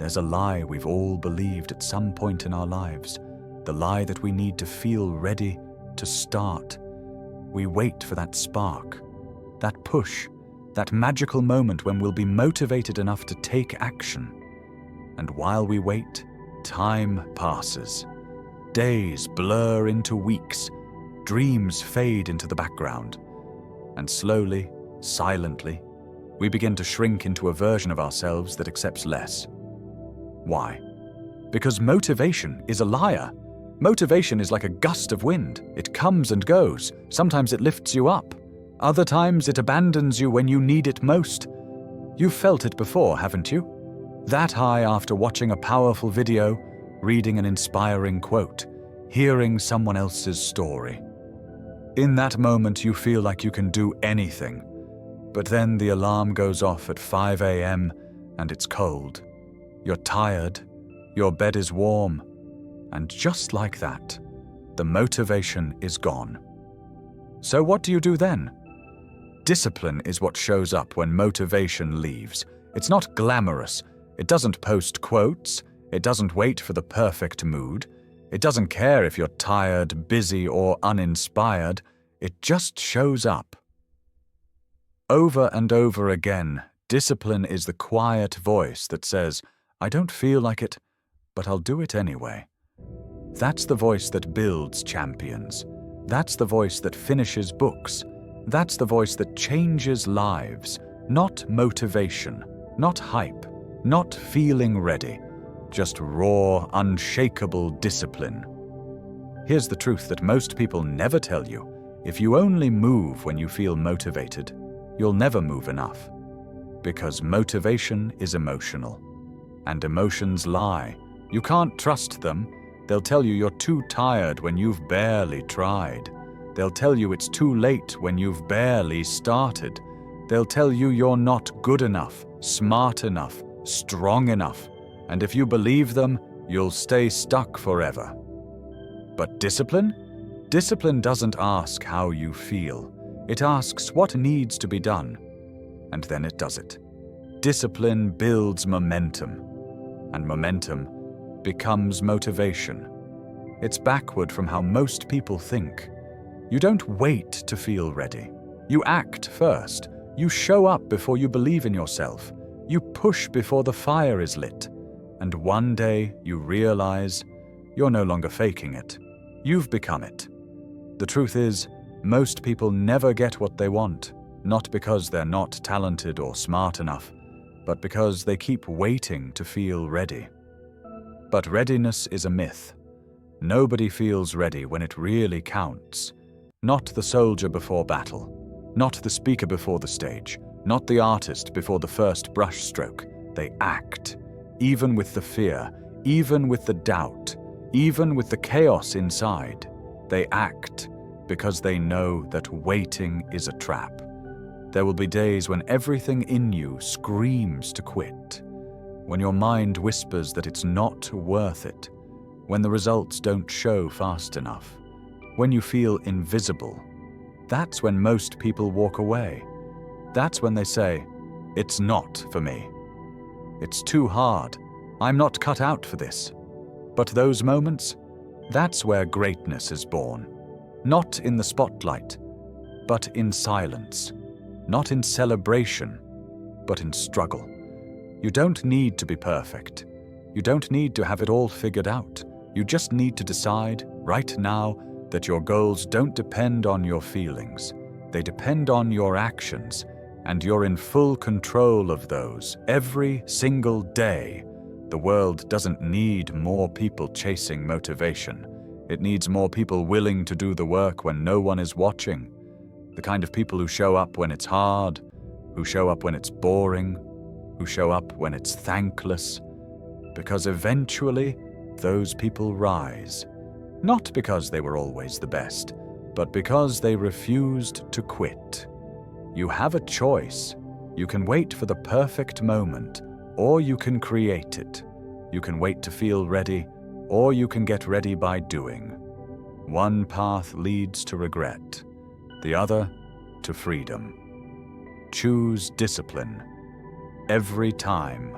There's a lie we've all believed at some point in our lives, the lie that we need to feel ready to start. We wait for that spark, that push, that magical moment when we'll be motivated enough to take action. And while we wait, time passes. Days blur into weeks, dreams fade into the background, and slowly, silently, we begin to shrink into a version of ourselves that accepts less. Why? Because motivation is a liar. Motivation is like a gust of wind. It comes and goes. Sometimes it lifts you up. Other times it abandons you when you need it most. You've felt it before, haven't you? That high after watching a powerful video, reading an inspiring quote, hearing someone else's story. In that moment you feel like you can do anything, but then the alarm goes off at 5 a.m. and it's cold. You're tired, your bed is warm, and just like that, the motivation is gone. So what do you do then? Discipline is what shows up when motivation leaves. It's not glamorous. It doesn't post quotes. It doesn't wait for the perfect mood. It doesn't care if you're tired, busy, or uninspired. It just shows up. Over and over again, discipline is the quiet voice that says, "I don't feel like it, but I'll do it anyway." That's the voice that builds champions. That's the voice that finishes books. That's the voice that changes lives. Not motivation, not hype, not feeling ready. Just raw, unshakable discipline. Here's the truth that most people never tell you. If you only move when you feel motivated, you'll never move enough. Because motivation is emotional. And emotions lie. You can't trust them. They'll tell you you're too tired when you've barely tried. They'll tell you it's too late when you've barely started. They'll tell you you're not good enough, smart enough, strong enough. And if you believe them, you'll stay stuck forever. But discipline? Discipline doesn't ask how you feel. It asks what needs to be done. And then it does it. Discipline builds momentum. And momentum becomes motivation. It's backward from how most people think. You don't wait to feel ready. You act first. You show up before you believe in yourself. You push before the fire is lit. And one day you realize you're no longer faking it. You've become it. The truth is, most people never get what they want, not because they're not talented or smart enough, but because they keep waiting to feel ready. But readiness is a myth. Nobody feels ready when it really counts. Not the soldier before battle, not the speaker before the stage, not the artist before the first brushstroke. They act, even with the fear, even with the doubt, even with the chaos inside. They act because they know that waiting is a trap. There will be days when everything in you screams to quit, when your mind whispers that it's not worth it, when the results don't show fast enough, when you feel invisible. That's when most people walk away. That's when they say, "It's not for me. It's too hard. I'm not cut out for this." But those moments, that's where greatness is born. Not in the spotlight, but in silence. Not in celebration, but in struggle. You don't need to be perfect. You don't need to have it all figured out. You just need to decide, right now, that your goals don't depend on your feelings. They depend on your actions, and you're in full control of those every single day. The world doesn't need more people chasing motivation. It needs more people willing to do the work when no one is watching. The kind of people who show up when it's hard, who show up when it's boring, who show up when it's thankless. Because eventually, those people rise. Not because they were always the best, but because they refused to quit. You have a choice. You can wait for the perfect moment, or you can create it. You can wait to feel ready, or you can get ready by doing. One path leads to regret, the other to freedom. Choose discipline every time.